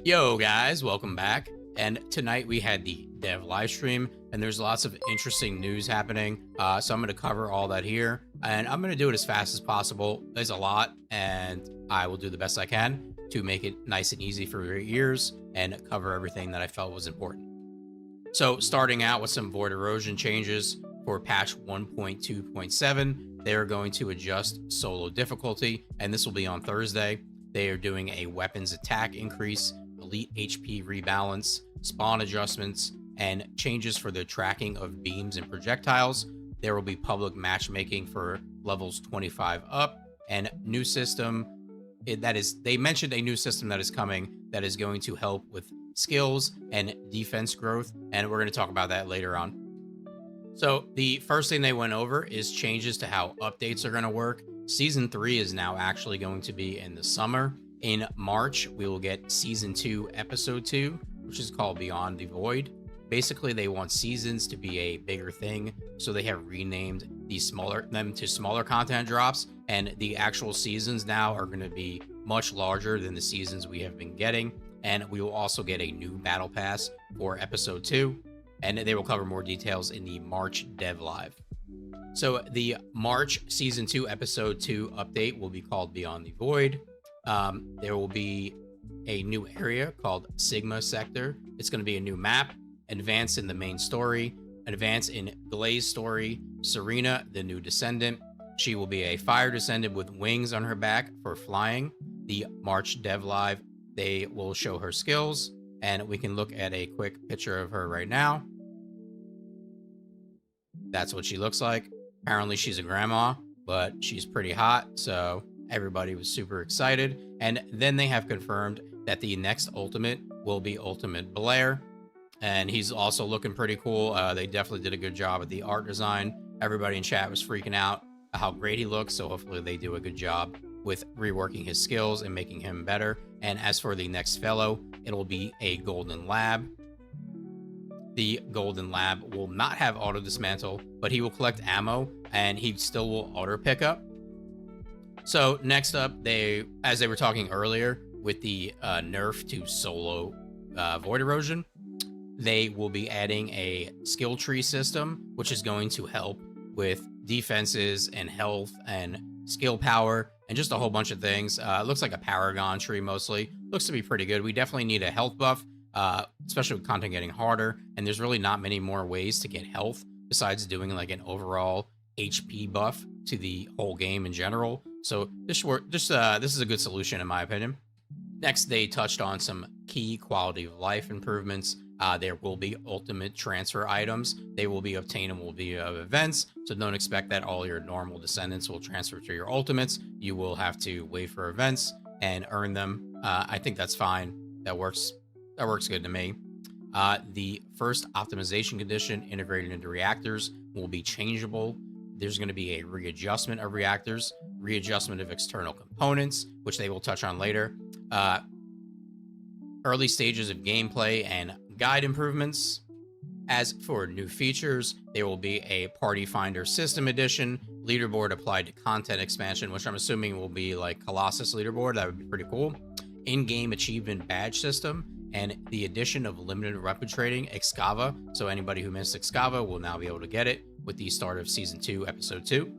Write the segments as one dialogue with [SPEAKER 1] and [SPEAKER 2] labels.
[SPEAKER 1] Yo, guys, welcome back. And tonight we had the dev live stream, and there's lots of interesting news happening. So I'm going to cover all that here, and I'm going to do it as fast as possible. There's a lot, and I will do the best I can to make it nice and easy for your ears and cover everything that I felt was important. So, starting out with some void erosion changes for patch 1.2.7, they are going to adjust solo difficulty, and this will be on Thursday. They are doing a weapons attack increase, elite HP rebalance, spawn adjustments, and changes for the tracking of beams and projectiles. There will be public matchmaking for levels 25 up, and new system they mentioned a new system that is coming that is going to help with skills and defense growth, and we're going to talk about that later on. So the first thing they went over is changes to how updates are going to work. Season 3 is now actually going to be in the summer. In March, we will get Season 2, Episode 2, which is called Beyond the Void. Basically, they want seasons to be a bigger thing, so they have renamed them to smaller content drops, and the actual seasons now are going to be much larger than the seasons we have been getting, and we will also get a new battle pass for Episode 2, and they will cover more details in the March Dev Live. So the March Season 2, Episode 2 update will be called Beyond the Void. There will be a new area called Sigma Sector. It's going to be a new map, advance in the main story, advance in Glaze story, Serena, the new Descendant. She will be a fire descendant with wings on her back for flying. The March Dev Live, they will show her skills, and we can look at a quick picture of her right now. That's what she looks like. Apparently she's a grandma, but she's pretty hot, so everybody was super excited. And then they have confirmed that the next ultimate will be Ultimate Blair, and he's also looking pretty cool. They definitely did a good job at the art design. Everybody in chat was freaking out how great he looks, so hopefully they do a good job with reworking his skills and making him better. And as for the next fellow, it'll be a Golden Lab. The Golden Lab will not have auto dismantle, but he will collect ammo, and he still will auto pickup. So next up, as they were talking earlier with the nerf to solo void erosion, they will be adding a skill tree system, which is going to help with defenses and health and skill power and just a whole bunch of things. It looks like a Paragon tree mostly. Looks to be pretty good. We definitely need a health buff, especially with content getting harder. And there's really not many more ways to get health besides doing like an overall HP buff to the whole game in general. So this is a good solution in my opinion. Next, they touched on some key quality of life improvements. There will be ultimate transfer items. They will be obtainable via events, so don't expect that all your normal descendants will transfer to your ultimates. You will have to wait for events and earn them. I think that's fine. That works good to me. The first optimization condition integrated into reactors will be changeable. There's going to be a readjustment of reactors, readjustment of external components, which they will touch on later. Early stages of gameplay and guide improvements. As for new features, there will be a Party Finder System Edition, leaderboard applied to content expansion, which I'm assuming will be like Colossus leaderboard. That would be pretty cool. In-game achievement badge system, and the addition of limited weapon trading, Excava. So anybody who missed Excava will now be able to get it with the start of Season 2, Episode 2.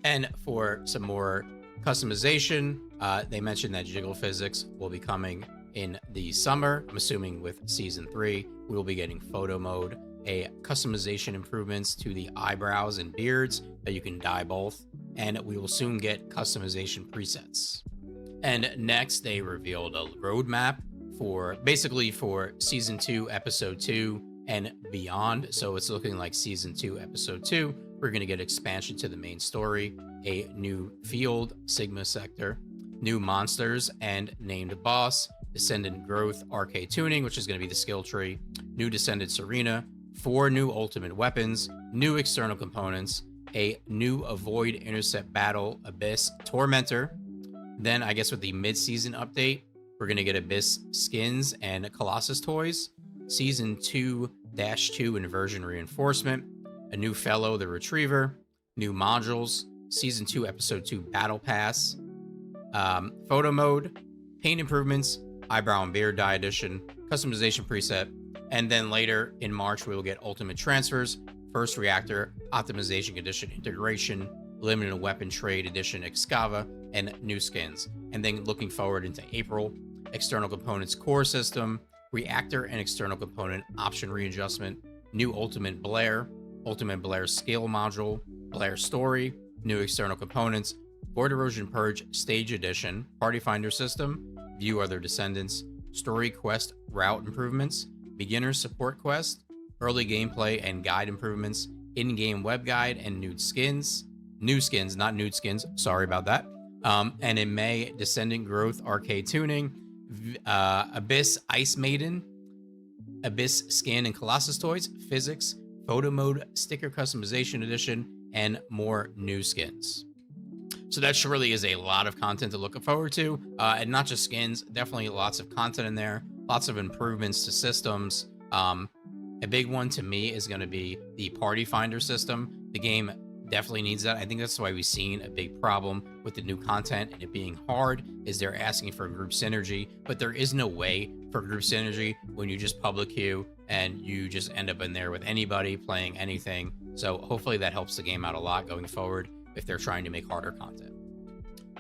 [SPEAKER 1] And for some more customization, they mentioned that jiggle physics will be coming in the summer. I'm assuming with Season 3, we will be getting photo mode, a customization improvements to the eyebrows and beards that you can dye both, and we will soon get customization presets. And next, they revealed a roadmap for Season 2, Episode 2 and beyond. So it's looking like Season 2, Episode 2. We're going to get expansion to the main story, a new field, Sigma Sector, new monsters and named boss, Descendant growth, arcade tuning, which is going to be the skill tree, new Descendant Serena, 4 new ultimate weapons, new external components, a new avoid intercept battle abyss tormentor. Then I guess with the mid-season update, we're going to get Abyss skins and Colossus toys, Season 2-2 inversion reinforcement, a new fellow, the Retriever, new modules, Season 2, Episode 2 battle pass, photo mode, paint improvements, eyebrow and beard dye edition, customization preset, and then later in March we will get ultimate transfers, first reactor, optimization condition integration, limited weapon trade edition Excava, and new skins. And then looking forward into April, external components core system, reactor and external component option readjustment, new ultimate Blair skill module, Blair story, new external components, Void Erosion Purge Stage Edition, Party Finder System, View Other Descendants, Story Quest Route Improvements, Beginner Support Quest, Early Gameplay and Guide Improvements, In-Game Web Guide and New skins, not nude skins, sorry about that. And in May, Descendant Growth Arcade Tuning, Abyss Ice Maiden, Abyss Skin and Colossus Toys, Physics, Photo Mode Sticker Customization Edition, and more new skins. So that surely is a lot of content to look forward to, and not just skins, definitely lots of content in there, lots of improvements to systems. A big one to me is going to be the Party Finder system. The game definitely needs that. I think that's why we've seen a big problem with the new content and it being hard, is they're asking for group synergy, but there is no way for group synergy when you just public queue and you just end up in there with anybody playing anything. So hopefully that helps the game out a lot going forward if they're trying to make harder content.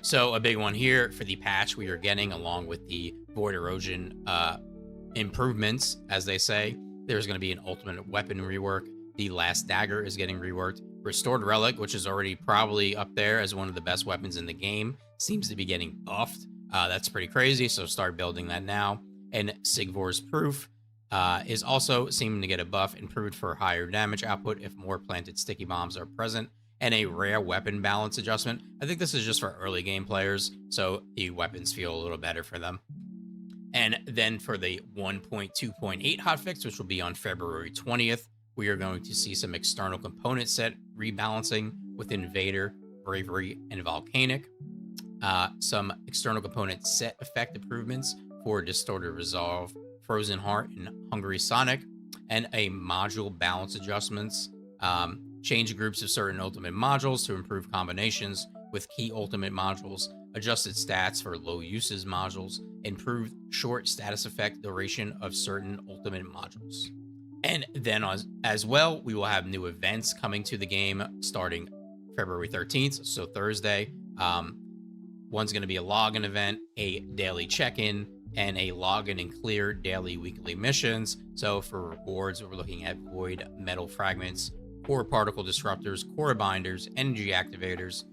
[SPEAKER 1] So a big one here for the patch we are getting, along with the Void Erosion improvements, as they say, there's going to be an ultimate weapon rework. The Last Dagger is getting reworked. Restored Relic, which is already probably up there as one of the best weapons in the game, seems to be getting buffed. That's pretty crazy, so start building that now. And Sigvor's Proof is also seeming to get a buff, improved for higher damage output if more planted sticky bombs are present, and a rare weapon balance adjustment. I think this is just for early game players, so the weapons feel a little better for them. And then for the 1.2.8 hotfix, which will be on February 20th, we are going to see some external component set rebalancing with Invader, Bravery, and Volcanic. Some external component set effect improvements for Distorted Resolve, Frozen Heart, and Hungry Sonic, and a module balance adjustments. Change groups of certain ultimate modules to improve combinations with key ultimate modules, adjusted stats for low uses modules, improved short status effect duration of certain ultimate modules. And then as well, we will have new events coming to the game starting February 13th, so Thursday. One's going to be a login event, a daily check-in, and a login and clear daily weekly missions. So for rewards, we're looking at Void Metal Fragments, Core Particle Disruptors, Core Binders, Energy Activators,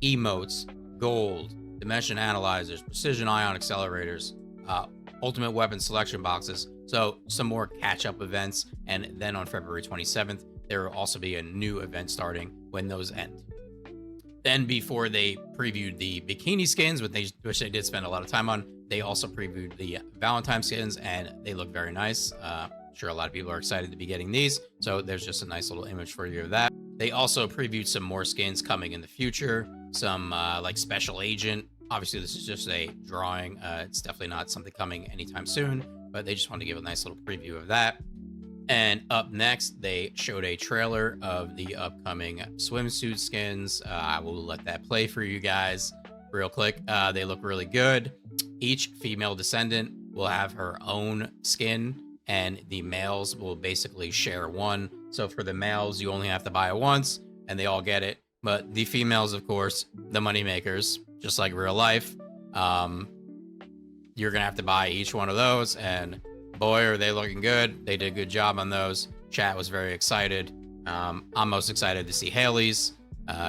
[SPEAKER 1] Emotes, Gold, Dimension Analyzers, Precision Ion Accelerators, Ultimate Weapon Selection Boxes. So some more catch-up events. And then on February 27th, there will also be a new event starting when those end. Then before they previewed the Bikini Skins, which they did spend a lot of time on, they also previewed the Valentines Skins, and they look very nice. Sure, a lot of people are excited to be getting these, so there's just a nice little image for you of that. They also previewed some more skins coming in the future, some like Special Agent. Obviously, this is just a drawing. It's definitely not something coming anytime soon, but they just want to give a nice little preview of that. And up next, they showed a trailer of the upcoming swimsuit skins. I will let that play for you guys real quick. They look really good. Each female descendant will have her own skin, and the males will basically share one. So for the males, you only have to buy it once, and they all get it. But the females, of course, the money makers, just like real life, you're gonna have to buy each one of those, and boy, are they looking good. They did a good job on those. Chat was very excited. I'm most excited to see Haley's.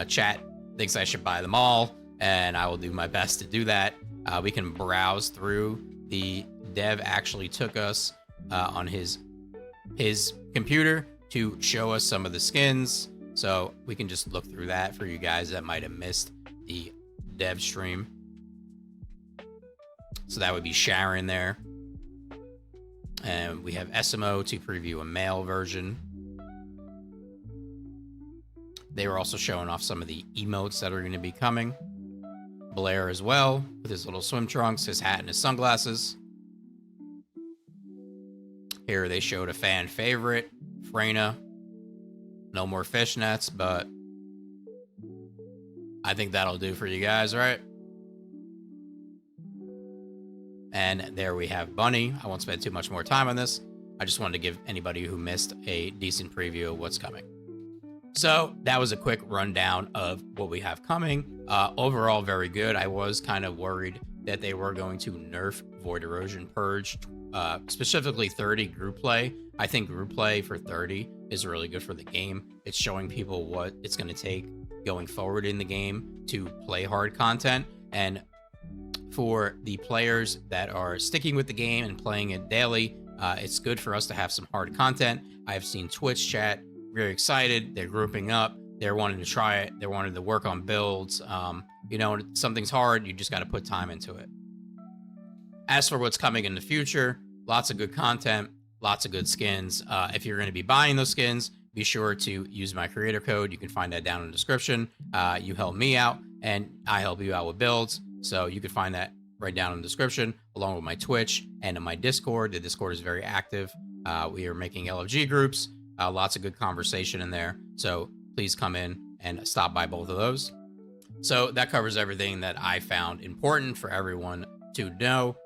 [SPEAKER 1] Chat thinks I should buy them all, and I will do my best to do that. We can browse through. The dev actually took us on his computer to show us some of the skins, so we can just look through that for you guys that might have missed the dev stream. So that would be Sharon there. And we have SMO to preview a male version. They were also showing off some of the emotes that are going to be coming. Blair as well, with his little swim trunks, his hat, and his sunglasses. Here they showed a fan favorite, Freyna. No more fishnets, but I think that'll do for you guys, right? And there we have Bunny. I won't spend too much more time on this. I just wanted to give anybody who missed a decent preview of what's coming. So that was a quick rundown of what we have coming. Overall, very good. I was kind of worried that they were going to nerf Void Erosion Purge, specifically 30 group play. I think group play for 30 is really good for the game. It's showing people what it's going to take going forward in the game to play hard content. And for the players that are sticking with the game and playing it daily, it's good for us to have some hard content. I've seen Twitch chat very excited. They're grouping up. They're wanting to try it. They're wanting to work on builds. You know, something's hard. You just got to put time into it. As for what's coming in the future, lots of good content, lots of good skins. If you're going to be buying those skins, be sure to use my creator code. You can find that down in the description. You help me out, and I help you out with builds. So you can find that right down in the description, along with my Twitch and in my Discord. The Discord is very active. We are making LFG groups. Lots of good conversation in there. So please come in and stop by both of those. So that covers everything that I found important for everyone to know.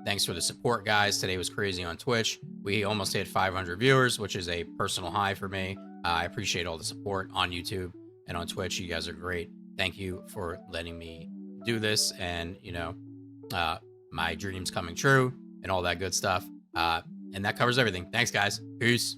[SPEAKER 1] Thanks for the support, guys. Today was crazy on Twitch. We almost hit 500 viewers, which is a personal high for me. I appreciate all the support on YouTube and on Twitch. You guys are great. Thank you for letting me do this, and you know, my dreams coming true and all that good stuff. And that covers everything. Thanks, guys. Peace.